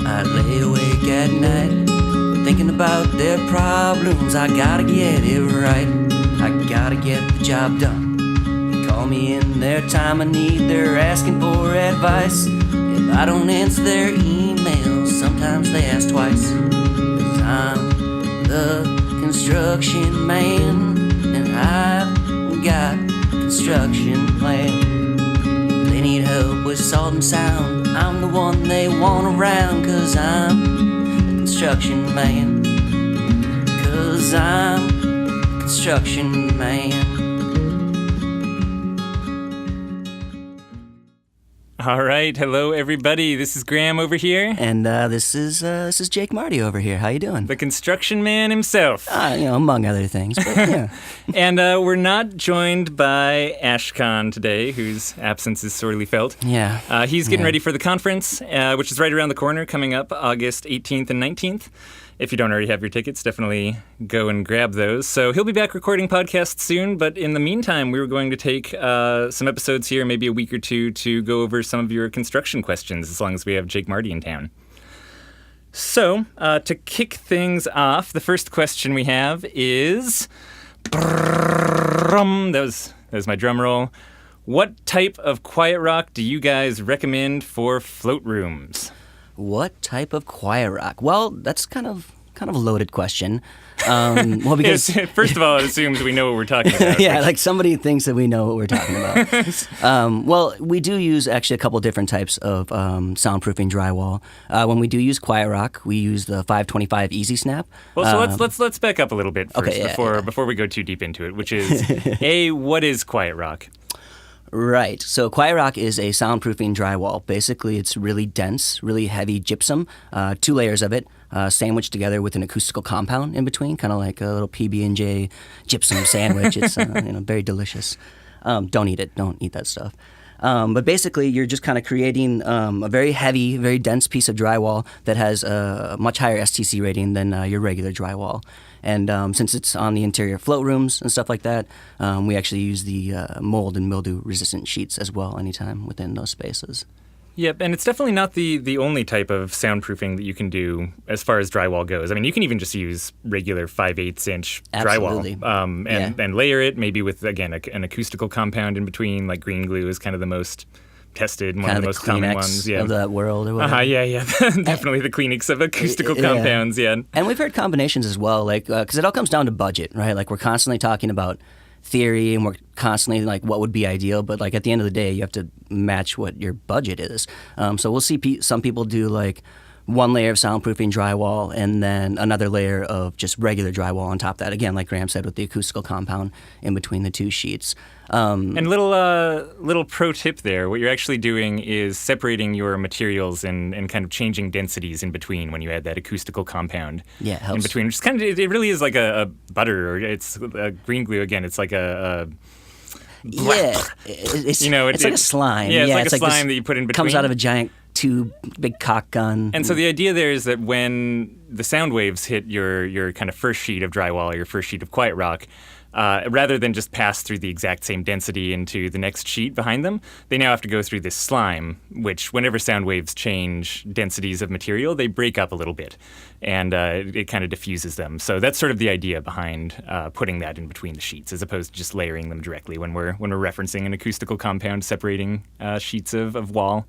I lay awake at night, thinking about their problems. I gotta get it right, I gotta get the job done. They call me in their time of need, they're asking for advice. If I don't answer their emails, sometimes they ask twice. 'Cause I'm the construction man, and I've got a construction plan. They need help with salt and sound, I'm the one they want around. 'Cause I'm the construction man, 'cause I'm the construction man. All right, hello everybody. This is Graham over here, And this is Jake Marty over here. How you doing? the construction man himself. Among other things, but yeah. And we're not joined by Ashkan today, whose absence is sorely felt. Yeah. He's getting Yeah. ready for the conference, which is right around the corner, coming up August 18th and 19th. If you don't already have your tickets, definitely go and grab those. So he'll be back recording podcasts soon, but in the meantime, we were going to take some episodes here, maybe a week or two, to go over some of your construction questions, as long as we have Jake Marty in town. So, to kick things off, the first question we have is... That was my drum roll. What type of quiet rock do you guys recommend for float rooms? What type of quiet rock? Well, that's kind of a loaded question. Well, because First of all, it assumes we know what we're talking about. yeah, like somebody thinks that we know what we're talking about. Well, we do use actually a couple different types of soundproofing drywall. When we do use quiet rock, we use the 525 Easy Snap. Well, so let's back up a little bit first Okay, yeah. before we go too deep into it, which is what is quiet rock? Right. So Quiet Rock is a soundproofing drywall. Basically, it's really dense, really heavy gypsum, 2 layers of it, sandwiched together with an acoustical compound in between, kind of like a little PB&J gypsum sandwich. It's very delicious. Don't eat it. Don't eat that stuff. But basically, you're just kind of creating a very heavy, very dense piece of drywall that has a much higher STC rating than your regular drywall. And since it's on the interior float rooms and stuff like that, we actually use the mold and mildew resistant sheets as well anytime within those spaces. Yep, and it's definitely not the only type of soundproofing that you can do as far as drywall goes. I mean, you can even just use regular 5/8 inch Absolutely. drywall and layer it maybe with, again, an acoustical compound in between, like green glue is kind of the most tested, one Kind of the most common Kleenex ones. Yeah. of that world or whatever. Yeah. Definitely the Kleenex of acoustical compounds, yeah. And we've heard combinations as well, like, because it all comes down to budget, right? Like, we're constantly talking about theory and we're constantly like what would be ideal, but like at the end of the day you have to match what your budget is. So we'll see some people do like 1 layer of soundproofing drywall and then another layer of just regular drywall on top of that, again like Graham said, with the acoustical compound in between the 2 sheets. And little pro tip there, what you're actually doing is separating your materials and kind of changing densities in between when you add that acoustical compound. Yeah, it helps. In between, which is kind of, it really is like a butter, or it's a green glue again. It's like a yeah, it's like a slime. Yeah, it's like a slime this that you put in between. comes out of a giant tube, big cock gun. And so the idea there is that when the sound waves hit your kind of first sheet of drywall, or your first sheet of quiet rock, rather than just pass through the exact same density into the next sheet behind them, they now have to go through this slime, which whenever sound waves change densities of material, they break up a little bit, and it kind of diffuses them. So that's sort of the idea behind putting that in between the sheets, as opposed to just layering them directly when we're referencing an acoustical compound separating sheets of wall.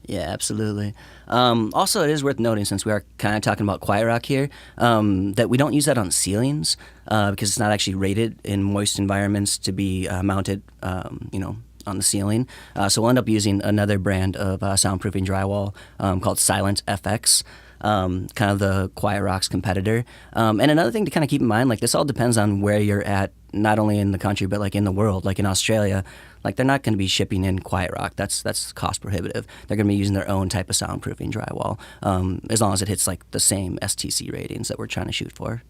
Yeah, absolutely. Also, it is worth noting, since we are kind of talking about quiet rock here, that we don't use that on ceilings because it's not actually rated in moist environments to be mounted, on the ceiling. So we'll end up using another brand of soundproofing drywall called Silent FX. Kind of the Quiet Rock's competitor. And another thing to kind of keep in mind, like this all depends on where you're at, not only in the country, but like in the world. Like in Australia, like they're not going to be shipping in Quiet Rock. That's cost prohibitive. They're going to be using their own type of soundproofing drywall, as long as it hits like the same STC ratings that we're trying to shoot for.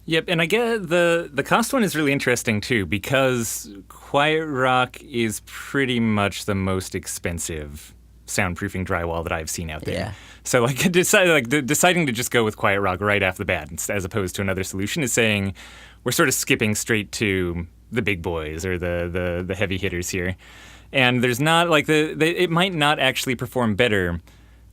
Yep, and I get the cost one is really interesting too, because Quiet Rock is pretty much the most expensive soundproofing drywall that I've seen out there. Yeah. So deciding to just go with Quiet Rock right off the bat, as opposed to another solution, is saying we're sort of skipping straight to the big boys or the heavy hitters here. And there's not like it might not actually perform better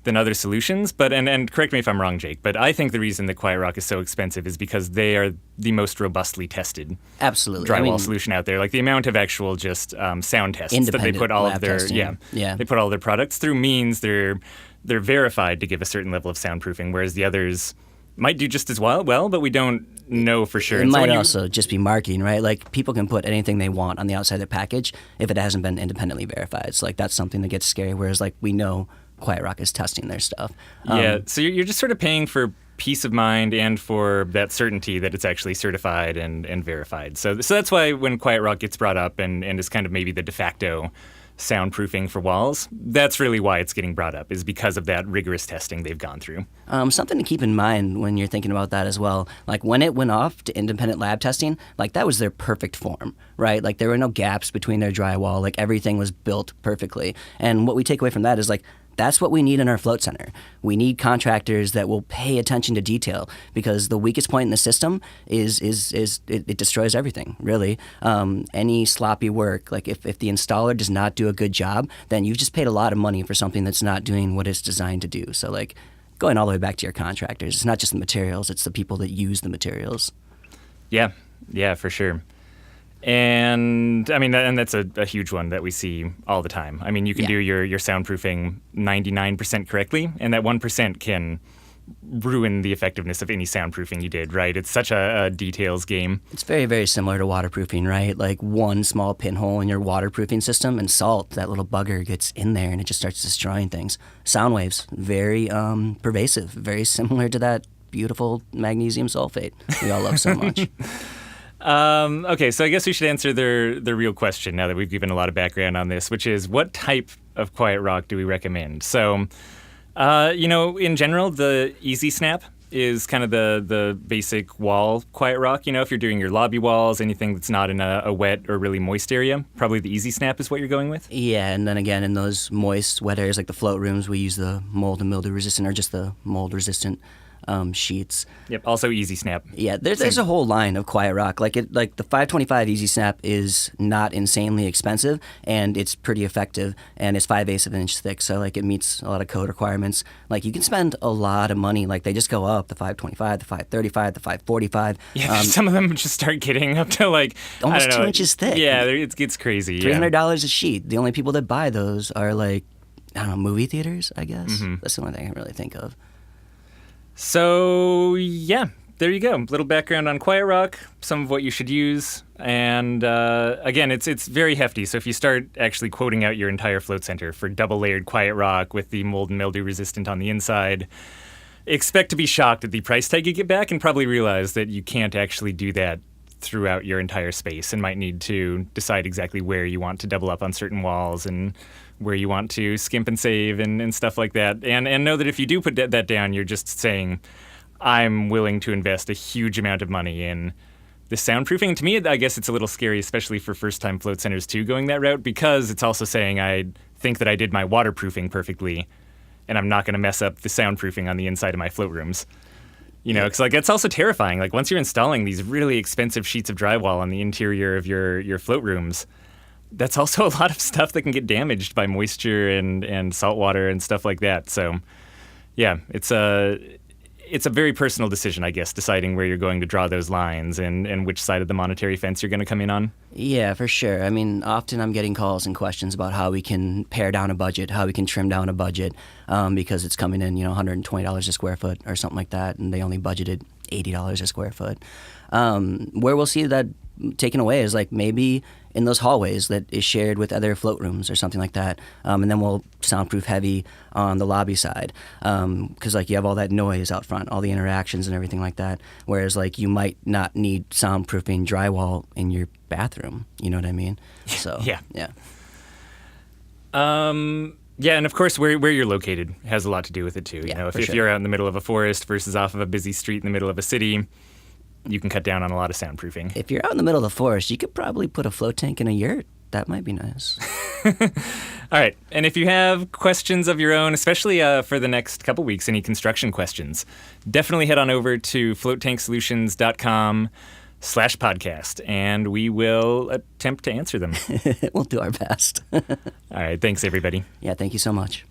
than other solutions, but and correct me if I'm wrong, Jake, but I think the reason that Quiet Rock is so expensive is because they are the most robustly tested Absolutely. drywall solution out there. Like the amount of actual just sound tests that they put all of their they put all their products through means they're verified to give a certain level of soundproofing, whereas the others might do just as well, but we don't know for sure. It might also just be marketing, right? Like people can put anything they want on the outside of their package if it hasn't been independently verified. So like that's something that gets scary. Whereas like we know Quiet Rock is testing their stuff. So you're just sort of paying for peace of mind and for that certainty that it's actually certified and verified. So that's why when Quiet Rock gets brought up and is kind of maybe the de facto soundproofing for walls, that's really why it's getting brought up, is because of that rigorous testing they've gone through. Something to keep in mind when you're thinking about that as well, like when it went off to independent lab testing, like that was their perfect form, right? Like there were no gaps between their drywall, like everything was built perfectly. And what we take away from that is like, that's what we need in our float center. We need contractors that will pay attention to detail, because the weakest point in the system is it destroys everything, really. Any sloppy work, like if the installer does not do a good job, then you've just paid a lot of money for something that's not doing what it's designed to do. So like going all the way back to your contractors, it's not just the materials, it's the people that use the materials. Yeah, for sure. And I mean, and that's a huge one that we see all the time. I mean, you can do your soundproofing 99% correctly, and that 1% can ruin the effectiveness of any soundproofing you did, right? It's such a details game. It's very, very similar to waterproofing, right? Like one small pinhole in your waterproofing system and salt, that little bugger gets in there and it just starts destroying things. Sound waves, very pervasive, very similar to that beautiful magnesium sulfate we all love so much. Okay, so I guess we should answer the real question now that we've given a lot of background on this, which is what type of Quiet Rock do we recommend? So, in general, the Easy Snap is kind of the basic wall Quiet Rock. You know, if you're doing your lobby walls, anything that's not in a wet or really moist area, probably the Easy Snap is what you're going with? Yeah, and then again, in those moist, wet areas like the float rooms, we use the mold and mildew resistant or just the mold resistant sheets. Yep, also Easy Snap. Yeah, there's a whole line of Quiet Rock. Like the 525 Easy Snap is not insanely expensive, and it's pretty effective, and it's 5/8 of an inch thick, so like it meets a lot of code requirements. Like you can spend a lot of money. Like they just go up, the 525, the 535, the 545. Yeah, some of them just start getting up to like almost I don't know, 2 inches thick. Yeah, it gets crazy. $300 a sheet. The only people that buy those are like, I don't know, movie theaters, I guess. Mm-hmm. That's the only thing I can really think of. So, yeah, there you go. A little background on Quiet Rock, some of what you should use. And again, it's very hefty. So if you start actually quoting out your entire float center for double-layered Quiet Rock with the mold and mildew resistant on the inside, expect to be shocked at the price tag you get back and probably realize that you can't actually do that throughout your entire space and might need to decide exactly where you want to double up on certain walls and where you want to skimp and save and stuff like that. And know that if you do put that down, you're just saying, I'm willing to invest a huge amount of money in the soundproofing. To me, I guess it's a little scary, especially for first-time float centers too, going that route, because it's also saying I think that I did my waterproofing perfectly and I'm not going to mess up the soundproofing on the inside of my float rooms. You know, because like it's also terrifying. Like once you're installing these really expensive sheets of drywall on the interior of your float rooms, that's also a lot of stuff that can get damaged by moisture and salt water and stuff like that. So, yeah, it's a very personal decision, I guess, deciding where you're going to draw those lines and which side of the monetary fence you're going to come in on. Yeah, for sure. I mean, often I'm getting calls and questions about how we can pare down a budget, how we can trim down a budget, because it's coming in, $120 a square foot or something like that, and they only budgeted $80 a square foot. Where we'll see that taken away is like maybe in those hallways that is shared with other float rooms or something like that, and then we'll soundproof heavy on the lobby side, because like you have all that noise out front, all the interactions and everything like that, whereas like you might not need soundproofing drywall in your bathroom, you know what I mean? So yeah. Yeah, and of course where you're located has a lot to do with it too. If you're out in the middle of a forest versus off of a busy street in the middle of a city, you can cut down on a lot of soundproofing. If you're out in the middle of the forest, you could probably put a float tank in a yurt. That might be nice. All right. And if you have questions of your own, especially for the next couple weeks, any construction questions, definitely head on over to floattanksolutions.com. /podcast, and we will attempt to answer them. We'll do our best. All right. Thanks, everybody. Yeah, thank you so much.